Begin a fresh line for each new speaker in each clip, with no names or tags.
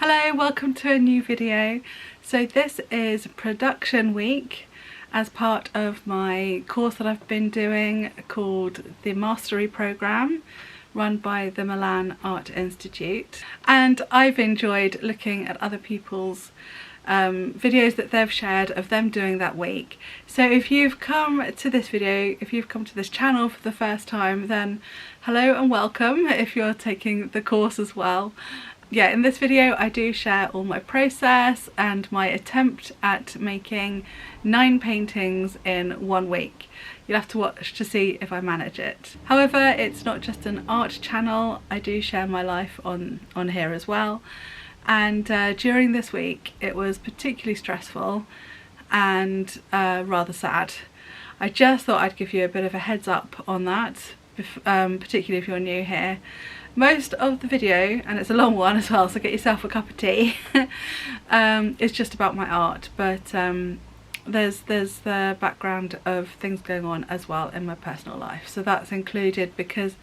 Hello, welcome to a new video. So this is production week as part of my course that I've been doing called the Mastery Programme, run by the Milan Art Institute, and I've enjoyed looking at other people's videos that they've shared of them doing that week. So if you've come to this video, if you've come to this channel for the first time, then hello and welcome if you're taking the course as well. Yeah, in this video I do share all my process and my attempt at making 9 paintings in 1 week. You'll have to watch to see if I manage it. However, it's not just an art channel, I do share my life on here as well. And during this week it was particularly stressful and rather sad. I just thought I'd give you a bit of a heads up on that, particularly if you're new here. Most of the video, and it's a long one as well, so get yourself a cup of tea, is just about my art, but there's the background of things going on as well in my personal life, so that's included because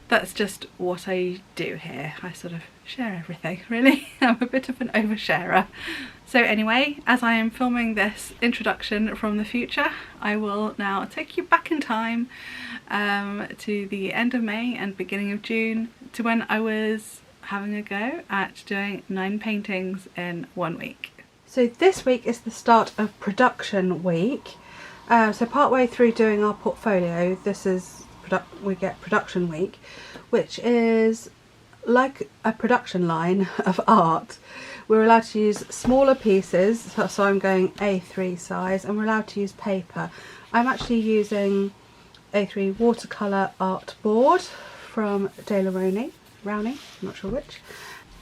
that's just what I do here. I sort of share everything, really. I'm a bit of an oversharer. So anyway, as I am filming this introduction from the future, I will now take you back in time to the end of May and beginning of June, to when I was having a go at doing 9 paintings in 1 week. So this week is the start of production week. So partway through doing our portfolio, we get production week, which is like a production line of art. We're allowed to use smaller pieces, so I'm going A3 size, and we're allowed to use paper. I'm actually using A3 watercolour art board from De La Rowney, I'm not sure which.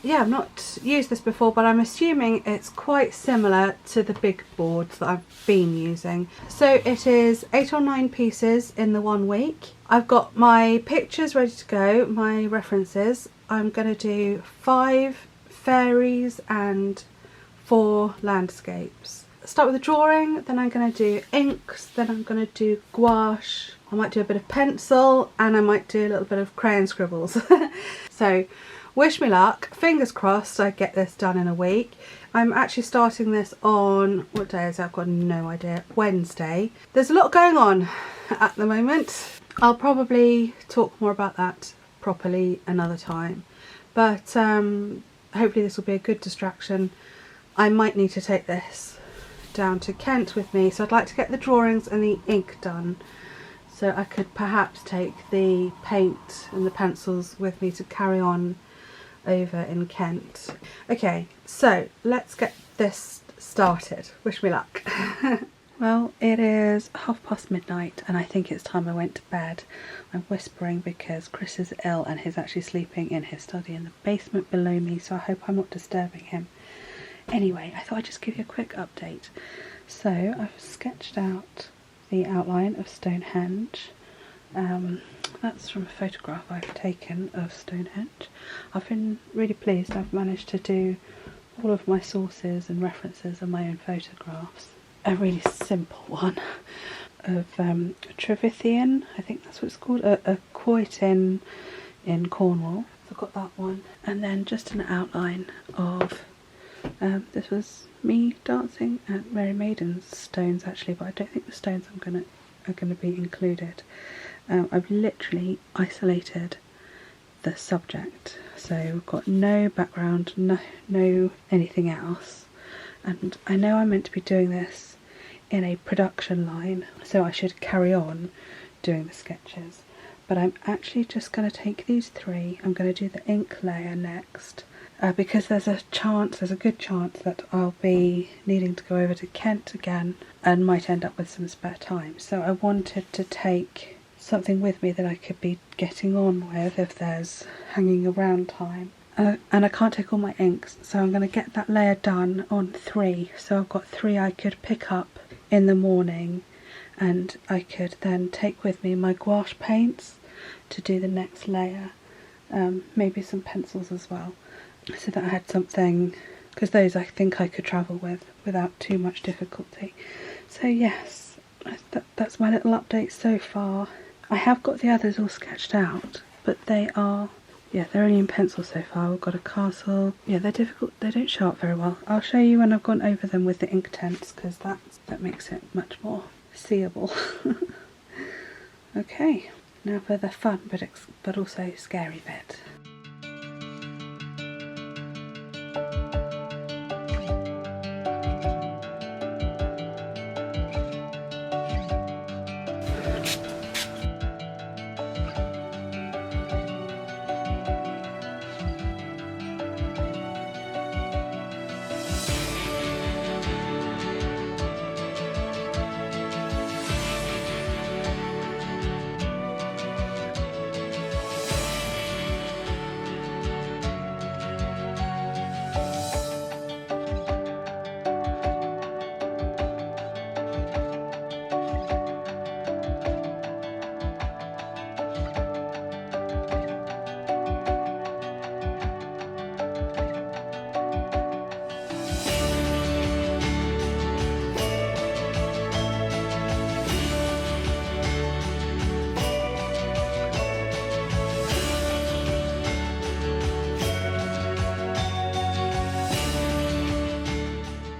Yeah, I've not used this before, but I'm assuming it's quite similar to the big boards that I've been using. So it is 8 or 9 pieces in the 1 week. I've got my pictures ready to go, my references. I'm going to do 5 fairies and 4 landscapes. Start with a drawing, then I'm going to do inks, then I'm going to do gouache, I might do a bit of pencil, and I might do a little bit of crayon scribbles. So wish me luck, fingers crossed I get this done in a week. I'm actually starting this on, what day is it? I've got no idea, Wednesday. There's a lot going on at the moment. I'll probably talk more about that properly another time, but hopefully this will be a good distraction. I might need to take this down to Kent with me, so I'd like to get the drawings and the ink done, so I could perhaps take the paint and the pencils with me to carry on over in Kent. Okay, so let's get this started. Wish me luck. Well, it is midnight and I think it's time I went to bed. I'm whispering because Chris is ill and he's actually sleeping in his study in the basement below me, so I hope I'm not disturbing him. Anyway, I thought I'd just give you a quick update. So I've sketched out the outline of Stonehenge. That's from a photograph I've taken of Stonehenge. I've been really pleased. I've managed to do all of my sources and references and my own photographs. A really simple one of Trevithian, I think that's what it's called, a quoit in Cornwall. So I've got that one, and then just an outline of this was me dancing at Mary Maiden's stones actually, but I don't think the stones are going to be included. I've literally isolated the subject, so we've got no background, no anything else. And I know I'm meant to be doing this in a production line, so I should carry on doing the sketches, but I'm actually just going to take these 3. I'm going to do the ink layer next, because there's a good chance that I'll be needing to go over to Kent again and might end up with some spare time. So I wanted to take something with me that I could be getting on with if there's hanging around time. And I can't take all my inks, so I'm going to get that layer done on 3. So I've got 3 I could pick up in the morning, and I could then take with me my gouache paints to do the next layer, maybe some pencils as well, so that I had something, because those I think I could travel with without too much difficulty. So yes, that's my little update so far. I have got the others all sketched out, but they are Yeah, they're only in pencil so far. We've got a castle. Yeah, they're difficult. They don't show up very well. I'll show you when I've gone over them with the ink tents, because that makes it much more seeable. Okay, now for the fun but also scary bit.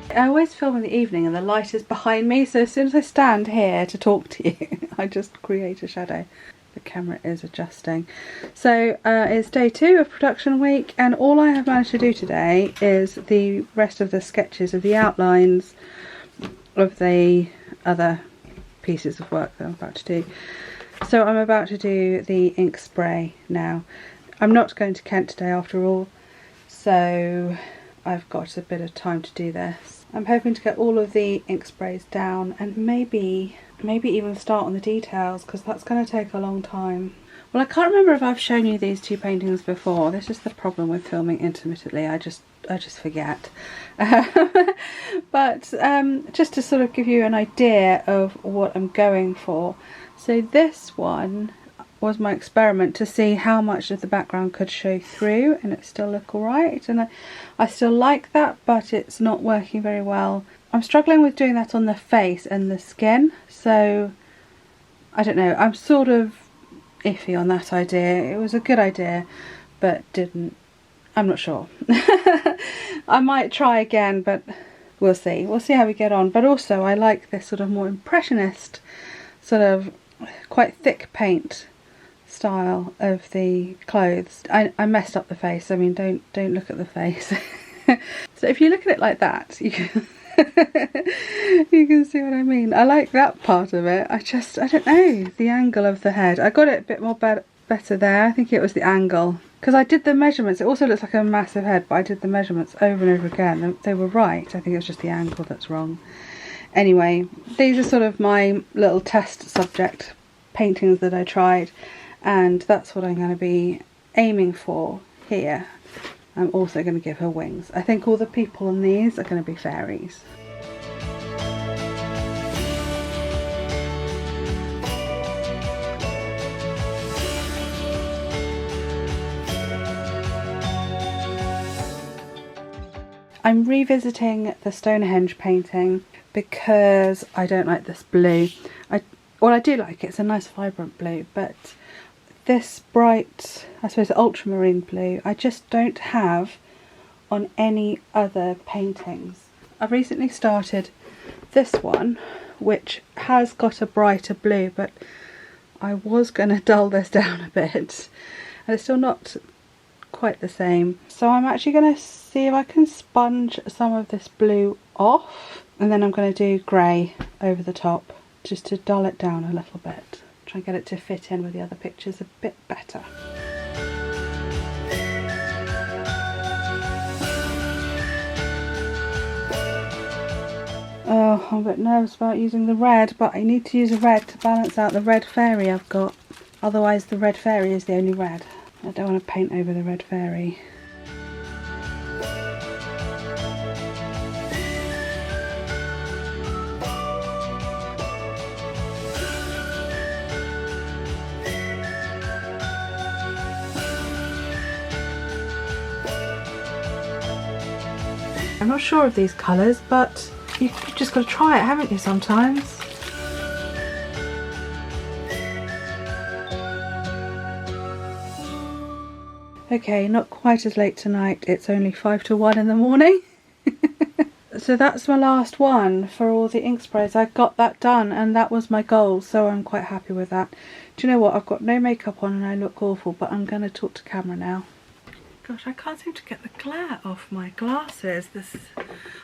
I always film in the evening and the light is behind me, so as soon as I stand here to talk to you, I just create a shadow. The camera is adjusting. So it's day 2 of production week, and all I have managed to do today is the rest of the sketches of the outlines of the other pieces of work that I'm about to do. So I'm about to do the ink spray now. I'm not going to Kent today after all, so I've got a bit of time to do this. I'm hoping to get all of the ink sprays down and maybe even start on the details, because that's going to take a long time. Well, I can't remember if I've shown you these 2 paintings before. This is the problem with filming intermittently. I just forget. But just to sort of give you an idea of what I'm going for. So this one was my experiment to see how much of the background could show through and it still look alright, and I still like that, but it's not working very well. I'm struggling with doing that on the face and the skin, so I don't know, I'm sort of iffy on that idea. It was a good idea but I'm not sure. I might try again, but we'll see how we get on. But also I like this sort of more impressionist, sort of quite thick paint style of the clothes. I messed up the face. I mean, don't look at the face. So if you look at it like that, you can you can see what I mean. I like that part of it. I don't know, the angle of the head. I got it a bit more better there. I think it was the angle, because I did the measurements. It also looks like a massive head, but I did the measurements over and over again. They were right. I think it was just the angle that's wrong. Anyway, these are sort of my little test subject paintings that I tried, and that's what I'm going to be aiming for here. I'm also going to give her wings. I think all the people on these are going to be fairies. I'm revisiting the Stonehenge painting because I don't like this blue. Well, I do like it, it's a nice vibrant blue, but this bright, I suppose ultramarine blue, I just don't have on any other paintings. I've recently started this one, which has got a brighter blue, but I was going to dull this down a bit, and it's still not quite the same. So I'm actually going to see if I can sponge some of this blue off, and then I'm going to do grey over the top, just to dull it down a little bit. Try and get it to fit in with the other pictures a bit better. Oh, I'm a bit nervous about using the red, but I need to use a red to balance out the red fairy I've got. Otherwise the red fairy is the only red. I don't want to paint over the red fairy. I'm not sure of these colours, but you've just got to try it, haven't you, sometimes? Okay, not quite as late tonight. It's only 5 to 1 in the morning. So that's my last one for all the ink sprays. I got that done and that was my goal, so I'm quite happy with that. Do you know what? I've got no makeup on and I look awful, but I'm going to talk to camera now. Gosh, I can't seem to get the glare off my glasses.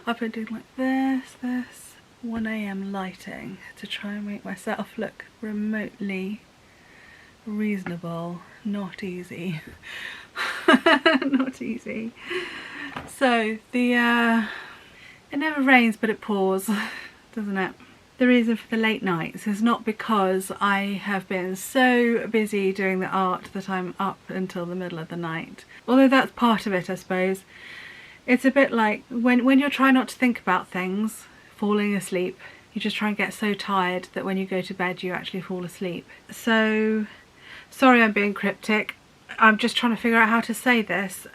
I've been doing like this 1 AM lighting to try and make myself look remotely reasonable. Not easy. Not easy. So it never rains but it pours, doesn't it? The reason for the late nights is not because I have been so busy doing the art that I'm up until the middle of the night. Although that's part of it, I suppose. It's a bit like when you're trying not to think about things, falling asleep, you just try and get so tired that when you go to bed you actually fall asleep. So, sorry I'm being cryptic. I'm just trying to figure out how to say this.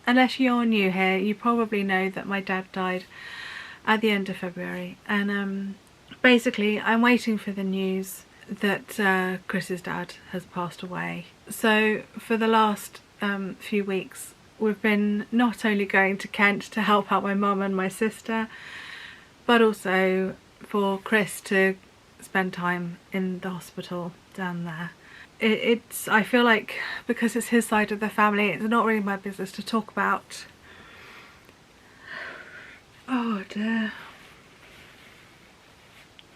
Unless you're new here, you probably know that my dad died at the end of February, and basically I'm waiting for the news that Chris's dad has passed away. So for the last few weeks we've been not only going to Kent to help out my mum and my sister, but also for Chris to spend time in the hospital down there. I feel like because it's his side of the family, it's not really my business to talk about. Oh dear.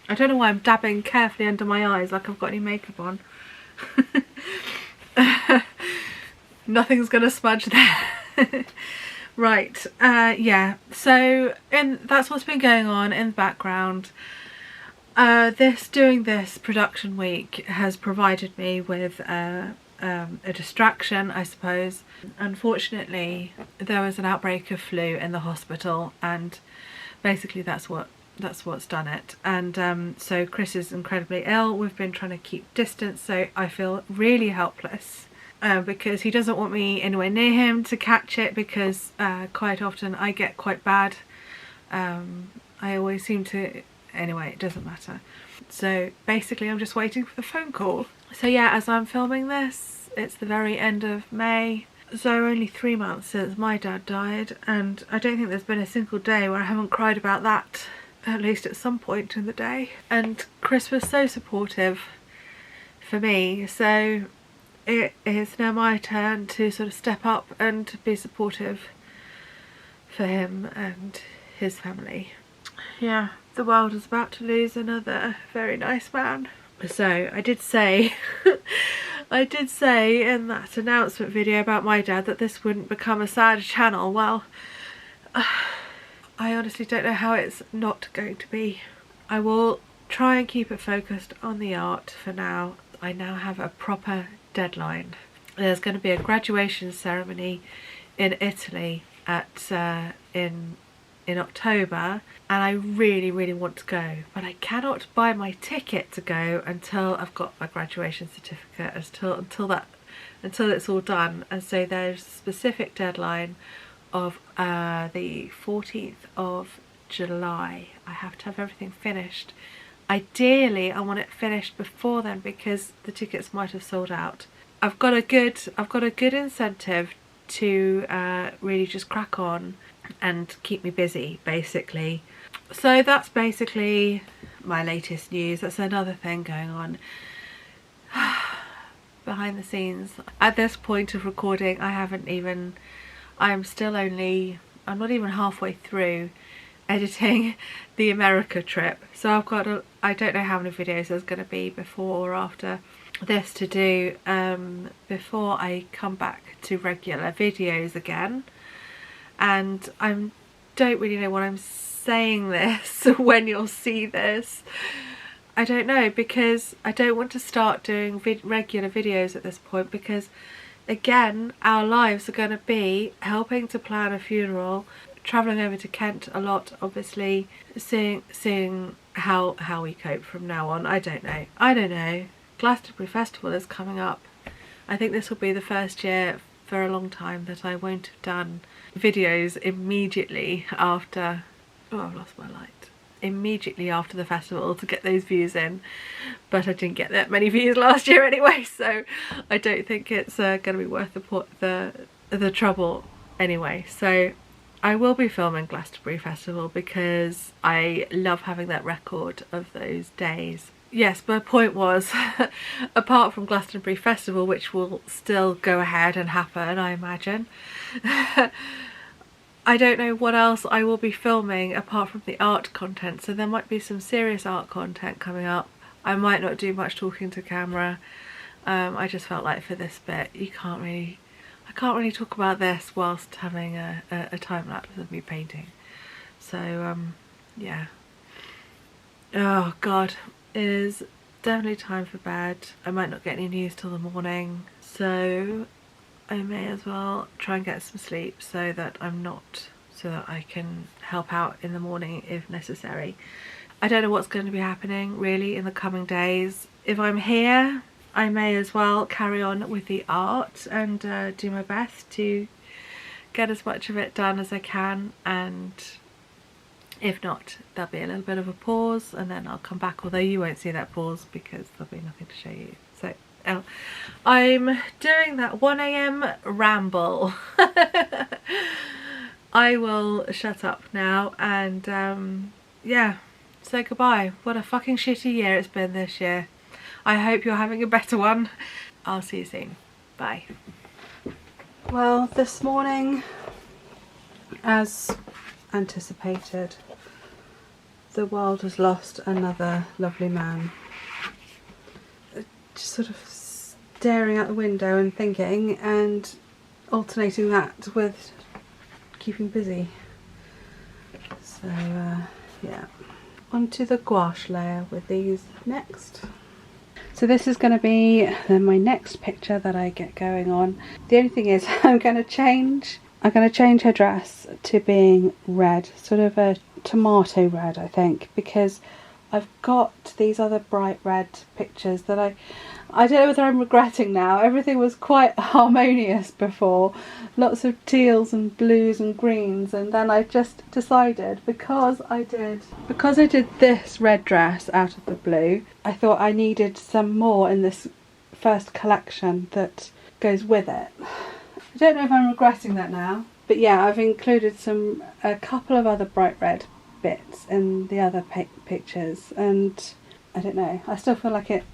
I don't know why I'm dabbing carefully under my eyes like I've got any makeup on. Nothing's gonna smudge there. Right, yeah, so that's what's been going on in the background. Doing this production week has provided me with a distraction, I suppose. Unfortunately, there was an outbreak of flu in the hospital, and basically that's what's done it. And so Chris is incredibly ill. We've been trying to keep distance, so I feel really helpless because he doesn't want me anywhere near him to catch it, because quite often I get quite bad. I always seem to. Anyway, it doesn't matter. So basically I'm just waiting for the phone call. So yeah, as I'm filming this, it's the very end of May. So only 3 months since my dad died, and I don't think there's been a single day where I haven't cried about that, at least at some point in the day. And Chris was so supportive for me, so it is now my turn to sort of step up and be supportive for him and his family. Yeah. The world is about to lose another very nice man. So I did say in that announcement video about my dad that this wouldn't become a sad channel. Well, I honestly don't know how it's not going to be. I will try and keep it focused on the art for now. I now have a proper deadline. There's going to be a graduation ceremony in Italy in October, and I really want to go, but I cannot buy my ticket to go until I've got my graduation certificate, until it's all done. And so there's a specific deadline of the 14th of July. I have to have everything finished. Ideally I want it finished before then, because the tickets might have sold out. I've got a good incentive to really just crack on and keep me busy, basically. So that's basically my latest news. That's another thing going on behind the scenes. At this point of recording, I'm not even halfway through editing the America trip. So I don't know how many videos there's going to be before or after this to do before I come back to regular videos again. And I don't really know what I'm saying this when you'll see this. I don't know, because I don't want to start doing regular videos at this point, because again our lives are going to be helping to plan a funeral, travelling over to Kent a lot, obviously, seeing how we cope from now on. I don't know. Glastonbury Festival is coming up. I think this will be the first year for a long time that I won't have done videos immediately after. Oh, I've lost my light. immediately after the festival to get those views in, but I didn't get that many views last year anyway, so I don't think it's going to be worth the trouble anyway. So I will be filming Glastonbury Festival because I love having that record of those days. Yes, my point was, apart from Glastonbury Festival, which will still go ahead and happen, I imagine, I don't know what else I will be filming apart from the art content, so there might be some serious art content coming up. I might not do much talking to camera. I just felt like for this bit, I can't really talk about this whilst having a time lapse of me painting. So yeah. Oh god, it is definitely time for bed. I might not get any news till the morning, so I may as well try and get some sleep so that I can help out in the morning if necessary. I don't know what's going to be happening really in the coming days. If I'm here, I may as well carry on with the art and do my best to get as much of it done as I can, and if not, there'll be a little bit of a pause and then I'll come back, although you won't see that pause because there'll be nothing to show you. So I'm doing that 1 AM ramble. I will shut up now and yeah, say goodbye. What a fucking shitty year it's been this year. I hope you're having a better one. I'll see you soon. Bye. Well, this morning, as anticipated, the world has lost another lovely man. Just sort of staring out the window and thinking, and alternating that with keeping busy. So yeah, onto the gouache layer with these next. So this is going to be my next picture that I get going on. The only thing is I'm going to change her dress to being red, sort of a tomato red, I think, because I've got these other bright red pictures that I don't know whether I'm regretting now. Everything was quite harmonious before, lots of teals and blues and greens, and then I just decided because I did this red dress out of the blue, I thought I needed some more in this first collection that goes with it. I don't know if I'm regretting that now, but yeah, I've included a couple of other bright red bits in the other pictures, and I don't know, I still feel like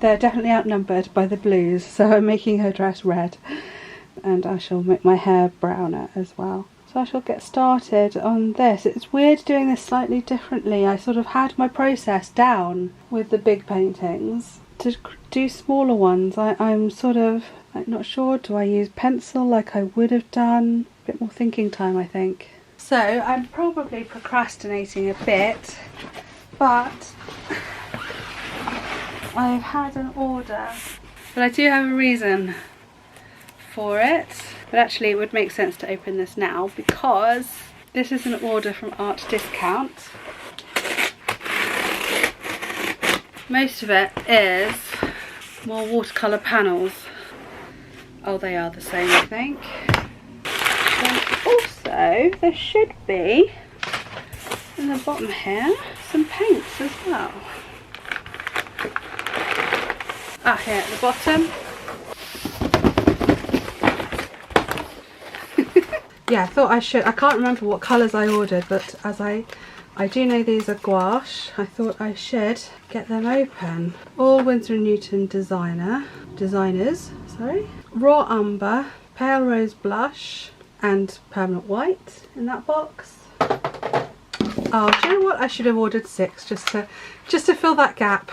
they're definitely outnumbered by the blues, so I'm making her dress red, and I shall make my hair browner as well. So I shall get started on this. It's weird doing this slightly differently. I sort of had my process down with the big paintings. To do smaller ones, I'm sort of not sure. Do I use pencil like I would have done? A bit more thinking time, I think. So I'm probably procrastinating a bit, but I've had an order. But I do have a reason for it. But actually it would make sense to open this now because this is an order from Art Discount. Most of it is more watercolour panels. Oh, they are the same, I think. But also, there should be, in the bottom here, some paints as well. Ah, here at the bottom. Yeah, I thought I should. I can't remember what colours I ordered, but as I do know these are gouache, I thought I should get them open. All Winsor & Newton designers, sorry. Raw umber, pale rose blush, and permanent white in that box. Oh, do you know what? I should have ordered 6 just to fill that gap.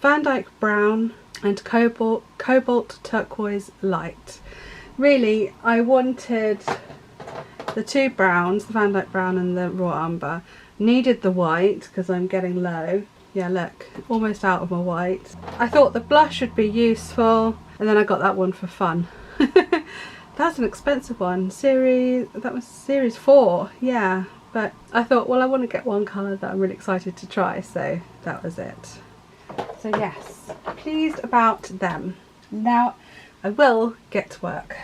Van Dyke brown and cobalt turquoise light. Really, I wanted the 2 browns, the Van Dyke brown and the raw umber. Needed the white because I'm getting low. Yeah, look, almost out of my white. I thought the blush would be useful, and then I got that one for fun. That's an expensive one. That was series 4, yeah. But I thought, well, I want to get one colour that I'm really excited to try, so that was it. So yes, pleased about them. Now I will get to work.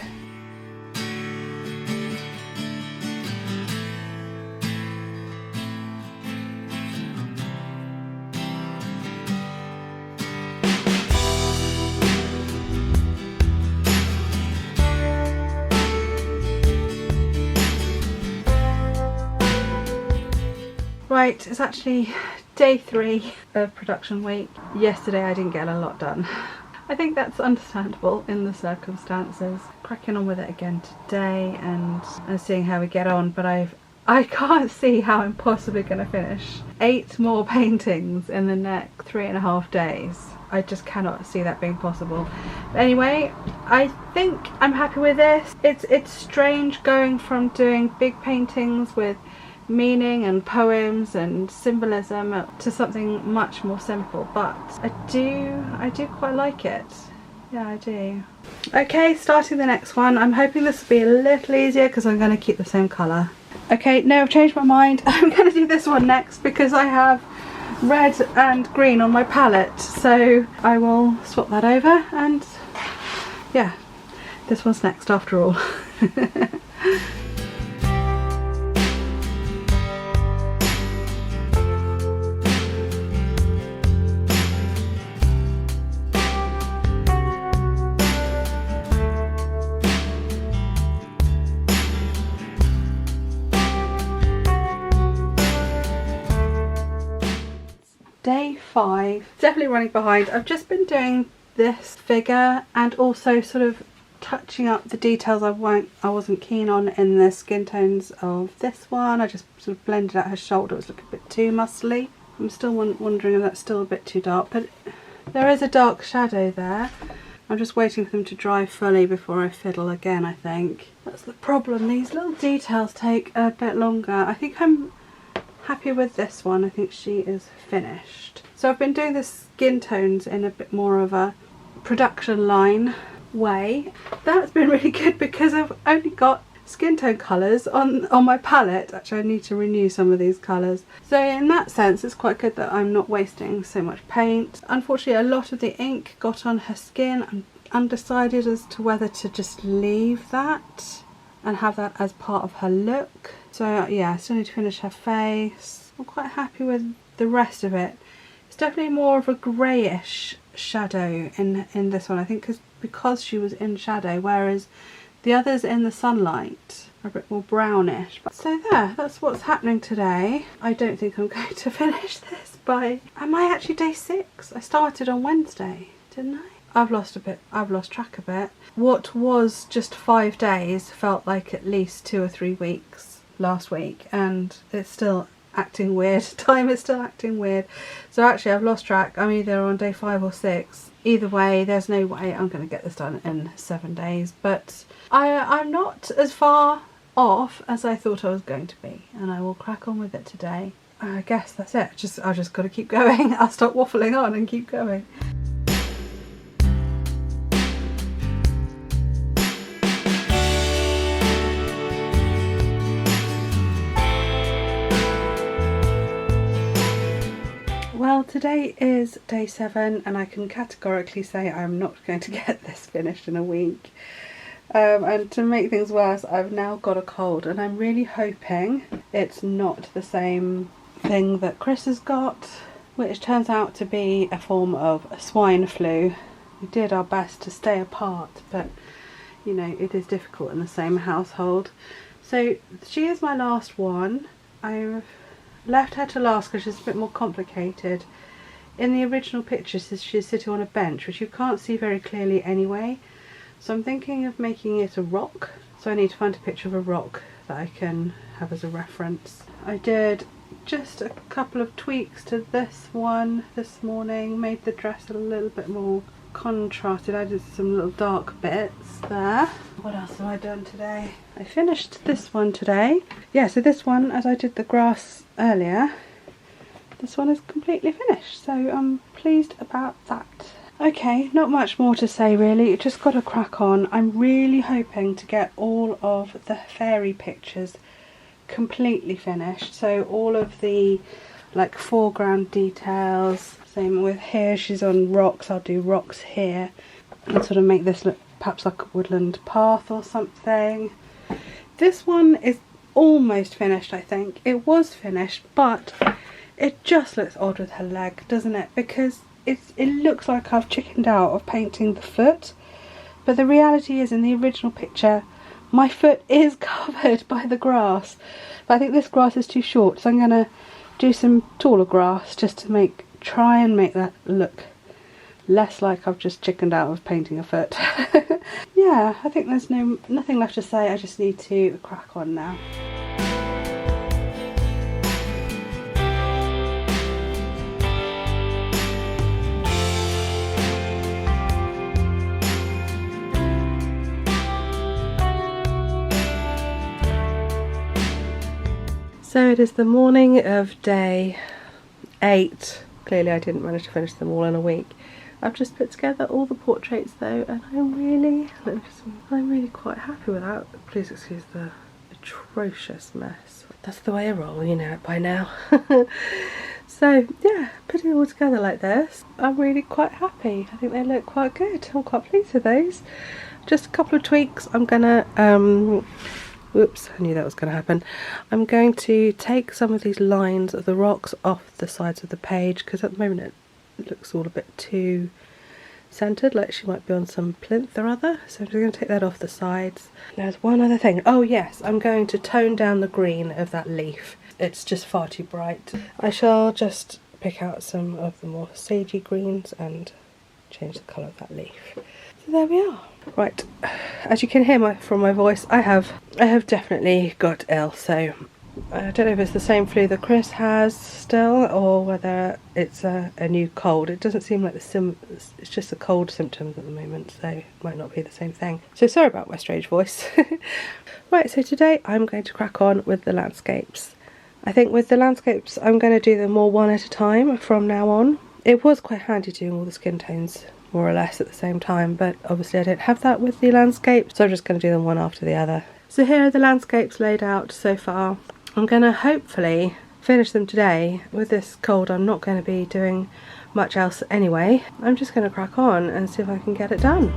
Right, it's actually day 3 of production week. Yesterday I didn't get a lot done. I think that's understandable in the circumstances. Cracking on with it again today and seeing how we get on, but I can't see how I'm possibly going to finish 8 more paintings in the next 3.5 days. I just cannot see that being possible. But anyway, I think I'm happy with this. It's strange going from doing big paintings with meaning and poems and symbolism to something much more simple, but I do quite like it. Yeah, I do. Okay, starting the next one. I'm hoping this will be a little easier because I'm going to keep the same colour. Okay, no, I've changed my mind. I'm going to do this one next because I have red and green on my palette, so I will swap that over, and yeah, this one's next after all. Day 5, definitely running behind. I've just been doing this figure and also sort of touching up the details I wasn't keen on in the skin tones of this one. I just sort of blended out her shoulder. It was looking a bit too muscly. I'm still wondering if that's still a bit too dark, but there is a dark shadow there. I'm just waiting for them to dry fully before I fiddle again, I think. That's the problem. These little details take a bit longer. I think I'm happy with this one. I think she is finished. So I've been doing the skin tones in a bit more of a production line way. That's been really good because I've only got skin tone colours on my palette. Actually, I need to renew some of these colours. So in that sense, it's quite good that I'm not wasting so much paint. Unfortunately, a lot of the ink got on her skin. I'm undecided as to whether to just leave that and have that as part of her look. So yeah, I still need to finish her face. I'm quite happy with the rest of it. It's definitely more of a greyish shadow in this one, I think, because she was in shadow, whereas the others in the sunlight are a bit more brownish. So there, that's what's happening today. I don't think I'm going to finish this by... Am I actually day 6? I started on Wednesday, didn't I? I've lost track a bit. What was just 5 days felt like at least 2 or 3 weeks last week, and it's still acting weird. Time is still acting weird. So actually I've lost track. I'm either on day 5 or 6. Either way, there's no way I'm going to get this done in 7 days, but I'm not as far off as I thought I was going to be, and I will crack on with it today. I guess that's it. I've just got to keep going. I'll stop waffling on and keep going. Well, today is day 7 and I can categorically say I'm not going to get this finished in a week. And to make things worse, I've now got a cold, and I'm really hoping it's not the same thing that Chris has got, which turns out to be a form of swine flu. We did our best to stay apart, but you know, it is difficult in the same household. So she is my last one. I've left her to last because she's a bit more complicated. In the original picture she's sitting on a bench, which you can't see very clearly anyway, so I'm thinking of making it a rock. So I need to find a picture of a rock that I can have as a reference. I did just a couple of tweaks to this one this morning, made the dress a little bit more contrasted. I did some little dark bits there. What else have I done today? I finished this one today. Yeah, so this one, as I did the grass earlier, this one is completely finished, so I'm pleased about that. Okay, not much more to say really, just got to crack on. I'm really hoping to get all of the fairy pictures completely finished, so all of the like foreground details. Same with here, she's on rocks, I'll do rocks here and sort of make this look perhaps like a woodland path or something. This one is almost finished, I think. It was finished, but it just looks odd with her leg, doesn't it? Because it looks like I've chickened out of painting the foot, but the reality is in the original picture my foot is covered by the grass, but I think this grass is too short, so I'm going to do some taller grass just to try and make that look less like I've just chickened out of painting a foot. Yeah, I think there's nothing left to say. I just need to crack on now. So it is the morning of day 8. Clearly I didn't manage to finish them all in a week. I've just put together all the portraits though, and I'm really quite happy with that. Please excuse the atrocious mess. That's the way I roll, you know it by now. So yeah, putting it all together like this, I'm really quite happy. I think they look quite good. I'm quite pleased with those. Just a couple of tweaks. I'm gonna whoops, I knew that was going to happen. I'm going to take some of these lines of the rocks off the sides of the page, because at the moment it looks all a bit too centred, like she might be on some plinth or other. So I'm just going to take that off the sides. There's one other thing. Oh yes, I'm going to tone down the green of that leaf. It's just far too bright. I shall just pick out some of the more sagey greens and change the colour of that leaf. So there we are. Right, as you can hear from my voice, I have definitely got ill, so I don't know if it's the same flu that Chris has still, or whether it's a new cold. It doesn't seem like it's just the cold symptoms at the moment, so it might not be the same thing. So sorry about my strange voice. Right, so today I'm going to crack on with the landscapes. I think with the landscapes I'm going to do them all one at a time from now on. It was quite handy doing all the skin tones more or less at the same time, but obviously I don't have that with the landscape, so I'm just going to do them one after the other. So here are the landscapes laid out so far. I'm going to hopefully finish them today. With this cold I'm not going to be doing much else anyway. I'm just going to crack on and see if I can get it done.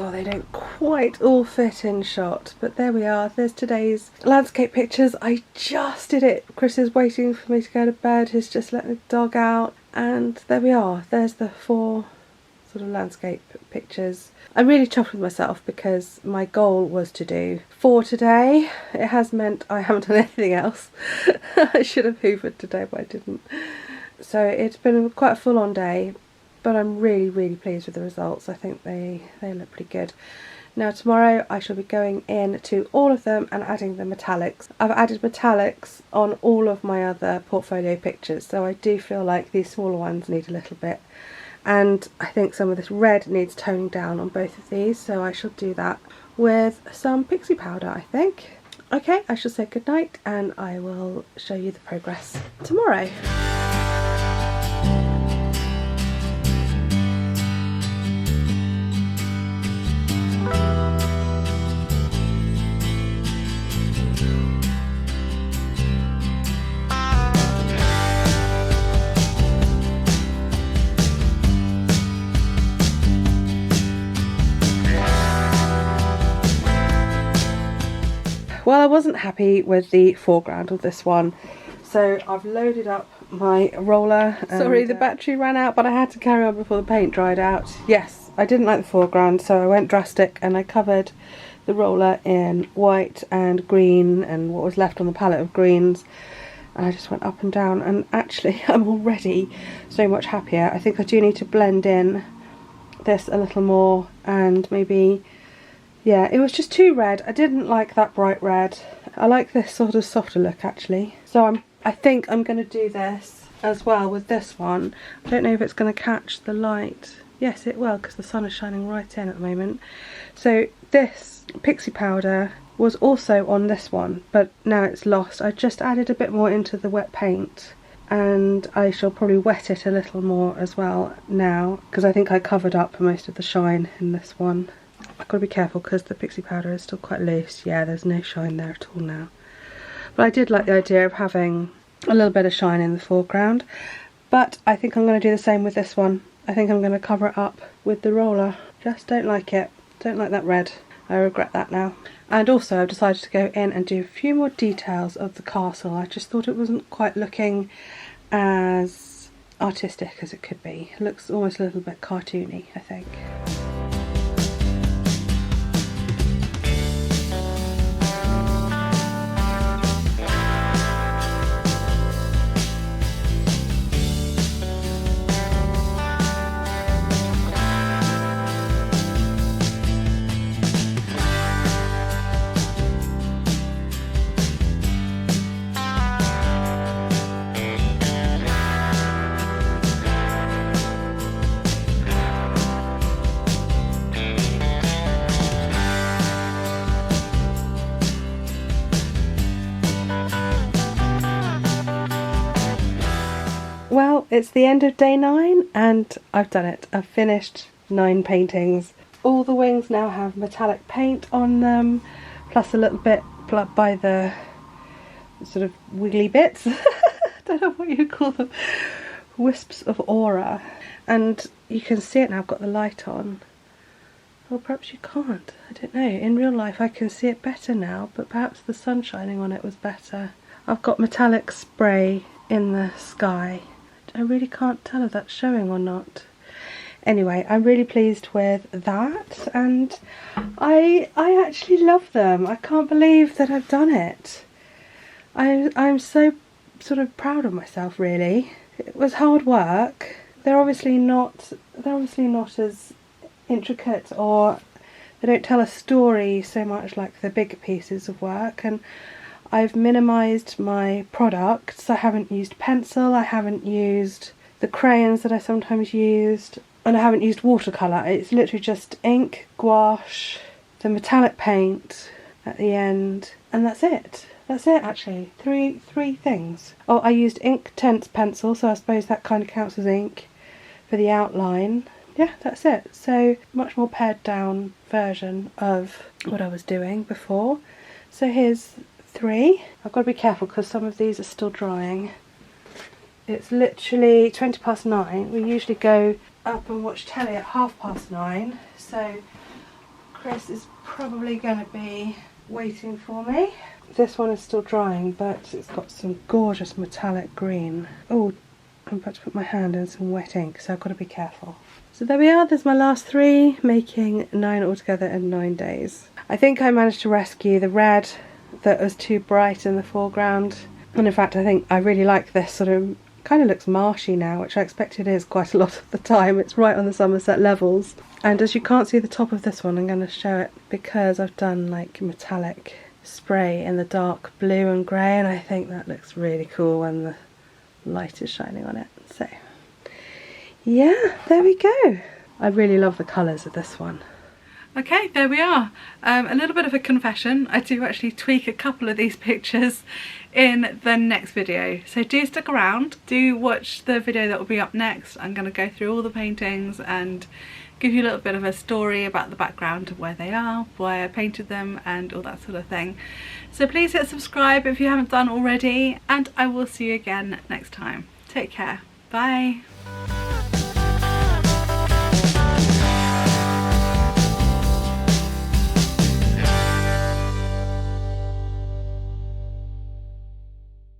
They don't quite all fit in shot, but there we are. There's today's landscape pictures. I just did it. Chris is waiting for me to go to bed. He's just letting the dog out, and there we are. There's the 4 sort of landscape pictures. I'm really chuffed with myself because my goal was to do 4 today. It has meant I haven't done anything else. I should have hoovered today, but I didn't. So it's been quite a full-on day. But I'm really pleased with the results. I think they look pretty good. Now tomorrow I shall be going in to all of them and adding the metallics. I've added metallics on all of my other portfolio pictures, so I do feel like these smaller ones need a little bit. And I think some of this red needs toning down on both of these, so I shall do that with some pixie powder, I think. Okay, I shall say goodnight and I will show you the progress tomorrow. Well, I wasn't happy with the foreground of this one, so I've loaded up my roller. Sorry, the battery ran out, but I had to carry on before the paint dried out. Yes, I didn't like the foreground, so I went drastic and I covered the roller in white and green and what was left on the palette of greens. And I just went up and down, and actually I'm already so much happier. I think I do need to blend in this a little more and maybe, yeah, it was just too red. I didn't like that bright red. I like this sort of softer look actually. So I think I'm going to do this as well with this one. I don't know if it's going to catch the light. Yes, it will, because the sun is shining right in at the moment. So this pixie powder was also on this one, but now it's lost. I just added a bit more into the wet paint, and I shall probably wet it a little more as well now, because I think I covered up most of the shine in this one. I've got to be careful because the pixie powder is still quite loose. Yeah, there's no shine there at all now. But I did like the idea of having a little bit of shine in the foreground. But I think I'm going to do the same with this one. I think I'm going to cover it up with the roller. Just don't like it. Don't like that red. I regret that now. And also I've decided to go in and do a few more details of the castle. I just thought it wasn't quite looking as artistic as it could be. It looks almost a little bit cartoony, I think. Well, it's the end of day 9 and I've done it. I've finished 9 paintings. All the wings now have metallic paint on them, plus a little bit by the sort of wiggly bits. I don't know what you call them. Wisps of aura. And you can see it now, I've got the light on. Or perhaps you can't, I don't know. In real life I can see it better now, but perhaps the sun shining on it was better. I've got metallic spray in the sky. I really can't tell if that's showing or not. Anyway, I'm really pleased with that, and I actually love them. I can't believe that I've done it. I'm so sort of proud of myself, really. It was hard work. They're obviously not as intricate, or they don't tell a story so much like the bigger pieces of work, and I've minimised my products. I haven't used pencil, I haven't used the crayons that I sometimes used, and I haven't used watercolour. It's literally just ink, gouache, the metallic paint at the end, and that's it. That's it actually. Three things. Oh, I used Inktense pencil, so I suppose that kind of counts as ink for the outline. Yeah, that's it. So much more pared down version of what I was doing before. So here's 3. I've got to be careful because some of these are still drying. It's literally 20 past 9. We usually go up and watch telly at 9:30, so Chris is probably going to be waiting for me. This one is still drying, but it's got some gorgeous metallic green. Oh, I'm about to put my hand in some wet ink, so I've got to be careful. So there we are, there's my last 3, making 9 altogether in 9 days. I think I managed to rescue the red that was too bright in the foreground, and in fact I think I really like this sort of, kind of looks marshy now, which I expect it is quite a lot of the time. It's right on the Somerset levels, and as you can't see the top of this one, I'm going to show it because I've done like metallic spray in the dark blue and grey, and I think that looks really cool when the light is shining on it. So yeah, there we go. I really love the colours of this one. Okay, there we are. A little bit of a confession. I do actually tweak a couple of these pictures in the next video. So do stick around. Do watch the video that will be up next. I'm going to go through all the paintings and give you a little bit of a story about the background of where they are, why I painted them, and all that sort of thing. So please hit subscribe if you haven't done already, and I will see you again next time. Take care. Bye.